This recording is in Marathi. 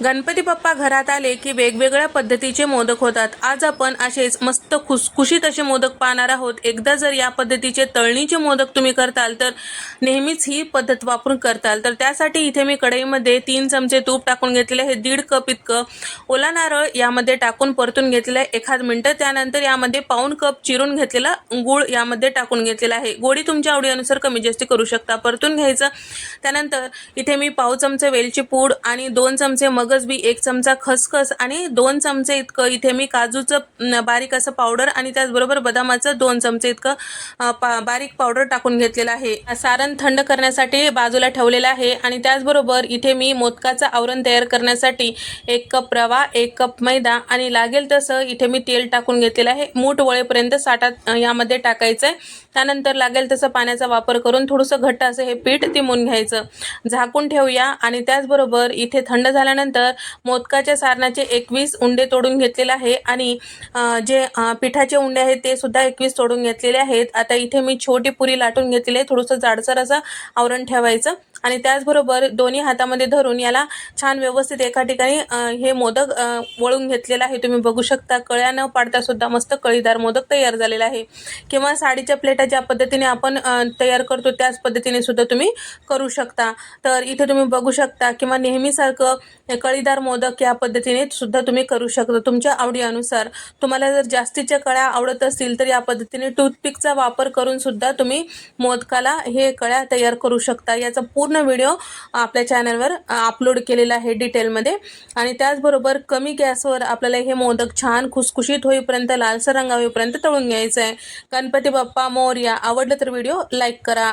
गणपती बाप्पा घरात आले की वेगवेगळ्या पद्धतीचे मोदक होतात। आज आपण असेच मस्त खुसखुशीत असे मोदक पाहणार आहोत। एकदा जर या पद्धतीचे तळणीचे मोदक तुम्ही करताल तर नेहमीच ही पद्धत वापरून करताल। तर त्यासाठी इथे मी कढईमध्ये 3 चमचे तूप टाकून घेतलेले आहे। 1.5 कप इतकं ओला नारळ यामध्ये टाकून परतून घेतलेलं आहे 1 मिनिट। त्यानंतर यामध्ये पाऊण कप चिरून घेतलेला गूळ यामध्ये टाकून घेतलेला आहे। गोडी तुमच्या आवडीनुसार कमी जास्त करू शकता। परतून घ्यायचं। त्यानंतर इथे मी पाव चमचे वेलची पूड आणि 2 चमचे मगज बी, 1 चमचा खसखस आणि 2 चमचे इतकं इथे मी काजूचं बारीक असं पावडर आणि त्याचबरोबर बदामाचं 2 चमचे इतकं बारीक पावडर टाकून घेतलेलं आहे। सारण थंड करण्यासाठी बाजूला ठेवलेलं आहे। आणि त्याचबरोबर इथे मी मोदकाचं आवरण तयार करण्यासाठी 1 कप रवा, 1 कप मैदा आणि लागेल तसं इथे मी तेल टाकून घेतलेलं आहे। मूठ वळेपर्यंत साठात यामध्ये टाकायचं आहे। त्यानंतर लागेल तसं पाण्याचा वापर करून थोडंसं घट्ट असं हे पीठ ते मळून घ्यायचं। झाकून ठेवूया। आणि त्याचबरोबर इथे थंड झाल्यानंतर मोदकाच्या सारणाचे 21 उंडे तोडून घेतलेले आहे आणि जे पिठाचे उंडे आहेत ते सुद्धा 21 तोडून घेतलेले आहेत। आता इथे मी छोटी पुरी लाटून घेतलेली आहे। थोडंसं जाडसर असं आवरण ठेवायचं आणि त्याचबरोबर दोन्ही हातामध्ये धरून याला छान व्यवस्थित एका ठिकाणी हे मोदक वळून घेतलेला आहे। तुम्ही बघू शकता कळ्या न पाडता सुद्धा मस्त कळीदार मोदक तयार झालेला आहे। किंवा साडीच्या प्लेटा ज्या पद्धतीने आपण तयार करतो त्याच पद्धतीने सुद्धा तुम्ही करू शकता। तर इथे तुम्ही बघू शकता किंवा नेहमीसारखं कळीदार मोदक या पद्धतीने सुद्धा तुम्ही करू शकता तुमच्या आवडीनुसार। तुम्हाला जर जास्तीच्या कळ्या आवडत असतील तर या पद्धतीने टूथपिकचा वापर करून सुद्धा तुम्ही मोदकाला हे कळ्या तयार करू शकता। याचा पूर्ण व्हिडिओ आपल्या चॅनलवर अपलोड केलेला आहे डिटेलमध्ये। आणि त्याचबरोबर कमी गॅसवर आपल्याला हे मोदक छान खुसखुशीत होईपर्यंत लालसर रंग होईपर्यंत तळून घ्यायचं आहे। गणपती बाप्पा मोरया। आवडलं तर व्हिडिओ लाईक करा।